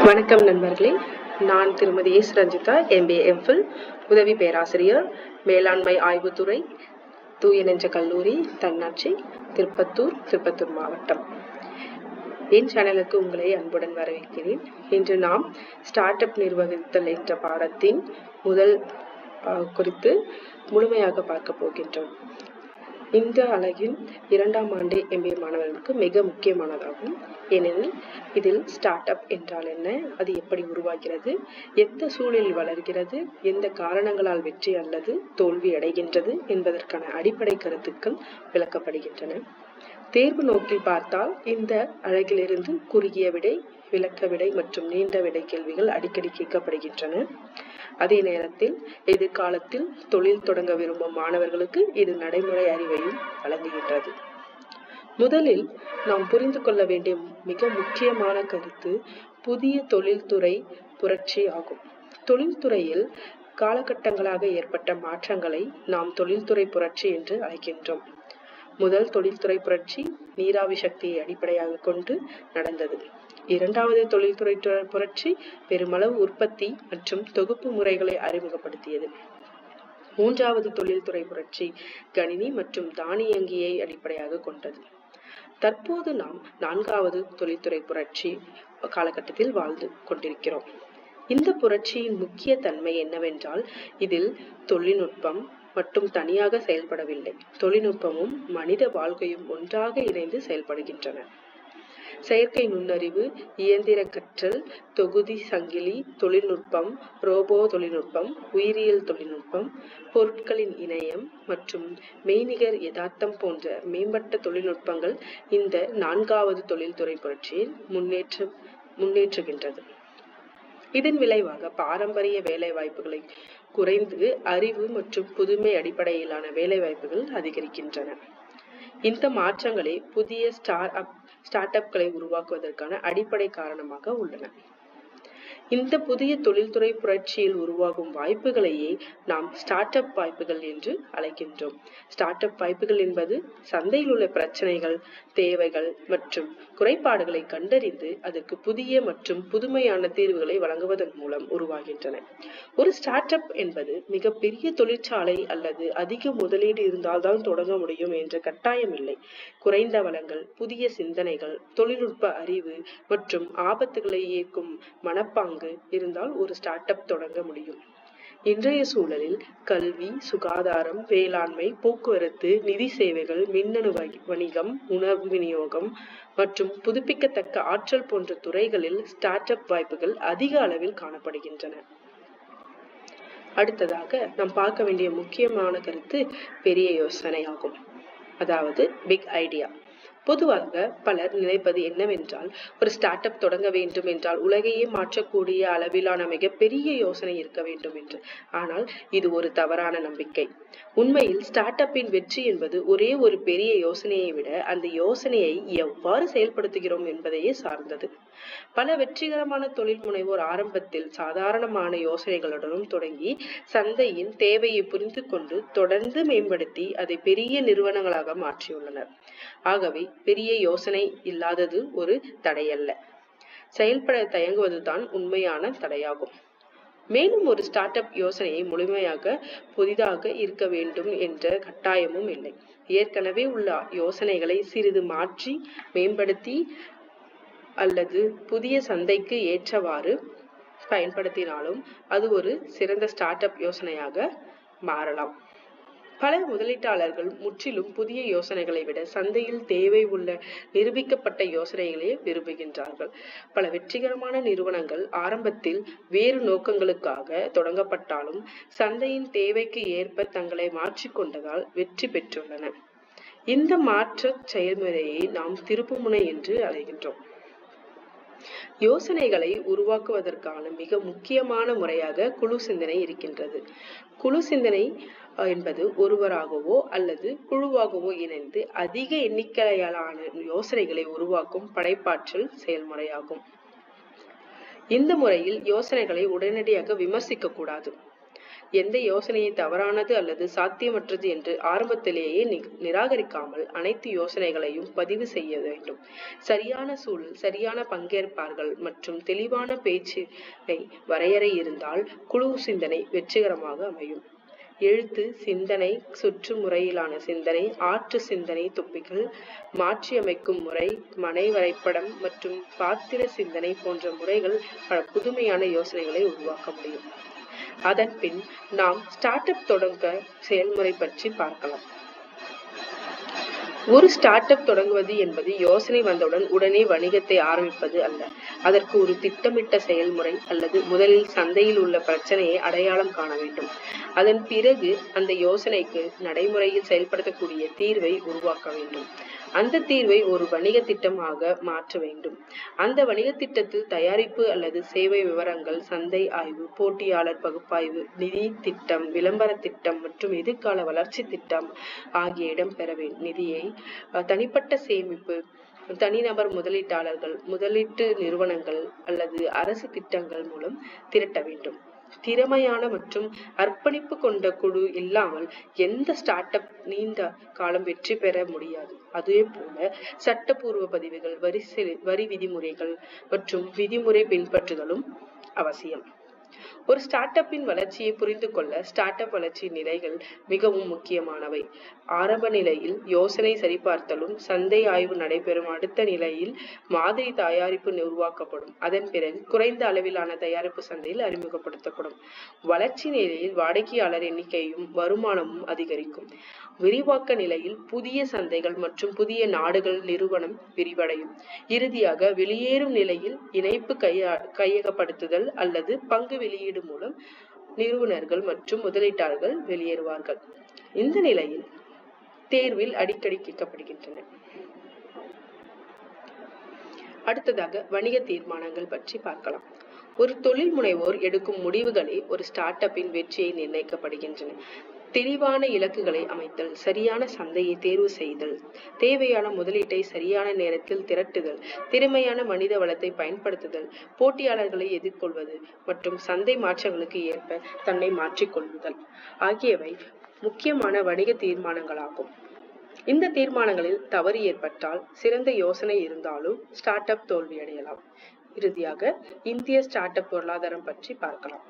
வணக்கம் நண்பர்களே. நான் திருமதி எஸ் ரஞ்சிதா, MBA MPhil, உதவி பேராசிரியர், மேலாண்மை ஆய்வுத்துறை, தூய நெஞ்ச கல்லூரி, தன்னாட்சி, திருப்பத்தூர் மாவட்டம். என் சேனலுக்கு உங்களை அன்புடன் வரவேற்கிறேன். இன்று நாம் ஸ்டார்ட் அப் நிர்வகித்தல் என்ற பாடத்தின் முதல் குறித்து முழுமையாக பார்க்க போகின்றோம். இந்த அலகின் 2ஆம் ஆண்டு MBA மாணவர்களுக்கு மிக முக்கியமானதாகும். ஏனெனில் இதில் ஸ்டார்ட் அப் என்றால் என்ன, அது எப்படி உருவாகிறது, எந்த சூழலில் வளர்கிறது, எந்த காரணங்களால் வெற்றி அல்லது தோல்வி அடைகின்றது என்பதற்கான அடிப்படை கருத்துக்கள் விளக்கப்படுகின்றன. தேர்வு நோக்கில் பார்த்தால் இந்த அழகிலிருந்து குறுகிய விடை, விளக்க விடை மற்றும் நீண்ட விடை கேள்விகள் அடிக்கடி கேட்கப்படுகின்றன. அதே நேரத்தில் எதிர்காலத்தில் தொழில் தொடங்க விரும்பும் மாணவர்களுக்கு இது நடைமுறை அறிவையும் வழங்குகின்றது. முதலில் நாம் புரிந்து கொள்ள வேண்டிய மிக முக்கியமான கருத்து புதிய தொழில்துறை புரட்சி ஆகும். தொழில்துறையில் காலகட்டங்களாக ஏற்பட்ட மாற்றங்களை நாம் தொழில்துறை புரட்சி என்று அழைக்கின்றோம். முதல் தொழில்துறை புரட்சி நீராவி சக்தியை அடிப்படையாக கொண்டு நடந்தது. 2வது தொழில்துறை புரட்சி பெருமளவு உற்பத்தி மற்றும் தொகுப்பு முறைகளை அறிமுகப்படுத்தியது. 3வது தொழில்துறை புரட்சி கணினி மற்றும் தானியங்கியை அடிப்படையாக கொண்டது. தற்போது நாம் 4வது தொழில்துறை புரட்சி காலகட்டத்தில் வாழ்ந்து கொண்டிருக்கிறோம். இந்த புரட்சியின் முக்கிய தன்மை என்னவென்றால், இதில் தொழில்நுட்பம் மட்டும் தனியாக செயல்படவில்லை, தொழில்நுட்பமும் மனித வாழ்க்கையும் ஒன்றாக இணைந்து செயல்படுகின்றன. செயற்கை நுண்ணறிவு, இயந்திர கற்றல், தொகுதி சங்கிலி தொழில்நுட்பம், ரோபோ தொழில்நுட்பம், உயிரியல் தொழில்நுட்பம், பொருட்களின் இணையம் மற்றும் மெய்நிகர் யதார்த்தம் போன்ற மேம்பட்ட தொழில்நுட்பங்கள் இந்த 4வது தொழில்துறை புரட்சியில் முன்னேற்றுகின்றது. இதன் விளைவாக பாரம்பரிய வேலை வாய்ப்புகளை குறைந்து அறிவு மற்றும் புதுமை அடிப்படையிலான வேலை வாய்ப்புகள் அதிகரிக்கின்றன. இந்த மாற்றங்களே புதிய ஸ்டார்ட் அப்களை உருவாக்குவதற்கான அடிப்படை காரணமாக உள்ளன. இந்த புதிய தொழில்துறை புரட்சியில் உருவாகும் வாய்ப்புகளையே நாம் ஸ்டார்ட் அப் வாய்ப்புகள் என்று அழைக்கின்றோம். ஸ்டார்ட் அப் வாய்ப்புகள் என்பது சந்தையில் உள்ள பிரச்சனைகள், தேவைகள் மற்றும் குறைபாடுகளை கண்டறிந்து அதற்கு புதிய மற்றும் புதுமையான தீர்வுகளை வழங்குவதன் மூலம் உருவாகின்றன. ஒரு ஸ்டார்ட் அப் என்பது மிகப்பெரிய தொழிற்சாலை அல்லது அதிக முதலீடு இருந்தால்தான் தொடங்க முடியும் என்ற கட்டாயம் இல்லை. குறைந்த வளங்கள், புதிய சிந்தனைகள், தொழில்நுட்ப அறிவு மற்றும் ஆபத்துகளை ஏற்கும் மனப்பாங்கு இருந்தால் ஒரு ஸ்டார்ட் அப் தொடங்க முடியும். இன்றைய சூழலில் கல்வி, சுகாதாரம், வேளாண்மை, போக்குவரத்து, நிதி சேவைகள், மின்னணு வணிகம், உணவு விநியோகம் மற்றும் புதுப்பிக்கத்தக்க ஆற்றல் போன்ற துறைகளில் ஸ்டார்ட் அப் வாய்ப்புகள் அதிக அளவில் காணப்படுகின்றன. அடுத்ததாக நாம் பார்க்க வேண்டிய முக்கியமான கருத்து பெரிய யோசனை ஆகும், அதாவது பிக் ஐடியா. பொதுவாக பலர் நினைப்பது என்னவென்றால், ஒரு ஸ்டார்ட் அப் தொடங்க வேண்டும் என்றால் உலகையே மாற்றக்கூடிய அளவிலான மிகப்பெரிய யோசனை இருக்க வேண்டும் என்று. ஆனால் இது ஒரு தவறான நம்பிக்கை. உண்மையில் ஸ்டார்ட் அப்பின் வெற்றி என்பது ஒரே ஒரு பெரிய யோசனையை விட அந்த யோசனையை எவ்வாறு செயல்படுத்துகிறோம் என்பதையே சார்ந்தது. பல வெற்றிகரமான தொழில் முனைவோர் ஆரம்பத்தில் சாதாரணமான யோசனைகளுடனும் தொடங்கி சந்தையின் தேவையை புரிந்து கொண்டு தொடர்ந்து மேம்படுத்தி அதை பெரிய நிறுவனங்களாக மாற்றியுள்ளனர். ஆகவே பெரிய யோசனை இல்லாதது ஒரு தடையல்ல, செயல்பட தயங்குவதுதான் உண்மையான தடையாகும். மேலும் ஒரு ஸ்டார்ட் அப் யோசனையை முழுமையாக புதிதாக இருக்க வேண்டும் என்ற கட்டாயமும் இல்லை. ஏற்கனவே உள்ள யோசனைகளை சிறிது மாற்றி மேம்படுத்தி அல்லது புதிய சந்தைக்கு ஏற்றவாறு பயன்படுத்தினாலும் அது ஒரு சிறந்த ஸ்டார்ட் அப் யோசனையாக மாறலாம். பல முதலீட்டாளர்கள் முற்றிலும் புதிய யோசனைகளை விட சந்தையில் தேவை உள்ள நிரூபிக்கப்பட்ட யோசனைகளே விரும்புகின்றார்கள். பல வெற்றிகரமான நிறுவனங்கள் ஆரம்பத்தில் வேறு நோக்கங்களுக்காக தொடங்கப்பட்டாலும் சந்தையின் தேவைக்கு ஏற்ப தங்களை மாற்றிக்கொண்டதால் வெற்றி பெற்றுள்ளன. இந்த மாற்ற செயல்முறையை நாம் திருப்புமுனை என்று அழைக்கின்றோம். யோசனைகளை உருவாக்குவதற்கான மிக முக்கியமான முறையாக குழு சிந்தனை இருக்கின்றது. குழு சிந்தனை என்பது ஒருவராகவோ அல்லது குழுவாகவோ இணைந்து அதிக எண்ணிக்கையிலான யோசனைகளை உருவாக்கும் படைப்பாற்றல் செயல்முறையாகும். இந்த முறையில் யோசனைகளை உடனடியாக விமர்சிக்க கூடாது. எந்த யோசனையை தவறானது அல்லது சாத்தியமற்றது என்று ஆரம்பத்திலேயே நிராகரிக்காமல் அனைத்து யோசனைகளையும் பதிவு செய்ய வேண்டும். சரியான சூழல், சரியான பங்கேற்பார்கள் மற்றும் தெளிவான பேச்சு வரையறை இருந்தால் குழு சிந்தனை வெற்றிகரமாக அமையும். எழுத்து சிந்தனை, சுற்று முறையிலான சிந்தனை, ஆற்று சிந்தனை தொப்பிகள், மாற்றியமைக்கும் முறை, மனை வரைபடம் மற்றும் பாத்திர சிந்தனை போன்ற முறைகள் பல புதுமையான யோசனைகளை உருவாக்க முடியும். அதன் பின் நாம் ஸ்டார்ட் அப் தொடங்க செயல்முறை பற்றி பார்க்கலாம். ஒரு ஸ்டார்ட் அப் தொடங்குவது என்பது யோசனை வந்தவுடன் உடனே வணிகத்தை ஆரம்பிப்பது அல்ல. அதற்கு ஒரு திட்டமிட்ட செயல்முறை அல்லது முதலில் சந்தையில் உள்ள பிரச்சனையை அடையாளம் காண வேண்டும். அதன் பிறகு அந்த யோசனைக்கு நடைமுறையில் செயல்படுத்தக்கூடிய தீர்வை உருவாக்க வேண்டும். அந்த தீர்வை ஒரு வணிக திட்டமாக மாற்ற வேண்டும். அந்த வணிக திட்டத்தில் தயாரிப்பு அல்லது சேவை விவரங்கள், சந்தை ஆய்வு, போட்டியாளர் பகுப்பாய்வு, நிதி திட்டம், விளம்பர திட்டம் மற்றும் எதிர்கால வளர்ச்சி திட்டம் ஆகிய இடம்பெற வேண்டும். நிதியை தனிப்பட்ட சேமிப்பு, தனிநபர் முதலீட்டாளர்கள், முதலீட்டு நிறுவனங்கள் அல்லது அரசு திட்டங்கள் மூலம் திரட்ட வேண்டும். திறமையான மற்றும் அர்ப்பணிப்பு கொண்ட குழு இல்லாமல் எந்த ஸ்டார்ட் அப் நீண்ட காலம் வெற்றி பெற முடியாது. அதே போல சட்டப்பூர்வ பதிவுகள், வரி விதிமுறைகள் மற்றும் விதிமுறை பின்பற்றுதலும் அவசியம். ஒரு ஸ்டார்ட் அப்பின் வளர்ச்சியை புரிந்து கொள்ள ஸ்டார்ட் அப் வளர்ச்சி நிலைகள் மிகவும் முக்கியமானவை. ஆரம்ப நிலையில் யோசனை சரிபார்த்தலும், சந்தை ஆய்வு நடைபெறும். அடுத்த நிலையில் மாதிரி தயாரிப்பு உருவாக்கப்படும். அதன் பிறகு குறைந்த அளவிலான தயாரிப்பு சந்தையில் அறிமுகப்படுத்தப்படும். வளர்ச்சி நிலையில் வாடிக்கையாளர் எண்ணிக்கையும் வருமானமும் அதிகரிக்கும். விரிவாக்க நிலையில் புதிய சந்தைகள் மற்றும் புதிய நாடுகள் நிறுவனம் விரிவடையும். இறுதியாக வெளியேறும் நிலையில் இணைப்பு கையகப்படுத்துதல் அல்லது பங்கு வெளியீடு மூலம் நிறுவனர்கள் மற்றும் முதலீட்டாளர்கள் வெளியேறுவார்கள். இந்த நிலையில் தேர்வில் அடிக்கடி கேட்கப்படுகின்றன. அடுத்ததாக வணிக தீர்மானங்கள் பற்றி பார்க்கலாம். ஒரு தொழில் முனைவோர் எடுக்கும் முடிவுகளே ஒரு ஸ்டார்ட் அப்பின் வெற்றியை நிர்ணயிக்கப்படுகின்றன. தெளிவான இலக்குகளை அமைத்தல், சரியான சந்தையை தேர்வு செய்தல், தேவையான முதலீட்டை சரியான நேரத்தில் திரட்டுதல், திறமையான மனித வளத்தை பயன்படுத்துதல், போட்டியாளர்களை எதிர்கொள்வது மற்றும் சந்தை மாற்றங்களுக்கு ஏற்ப தன்னை மாற்றிக்கொள்ளுதல் ஆகியவை முக்கியமான வணிக தீர்மானங்களாகும். இந்த தீர்மானங்களில் தவறு ஏற்பட்டால் சிறந்த யோசனை இருந்தாலும் ஸ்டார்ட் அப் தோல்வியடையலாம். இறுதியாக இந்திய ஸ்டார்ட் அப் பொருளாதாரம் பற்றி பார்க்கலாம்.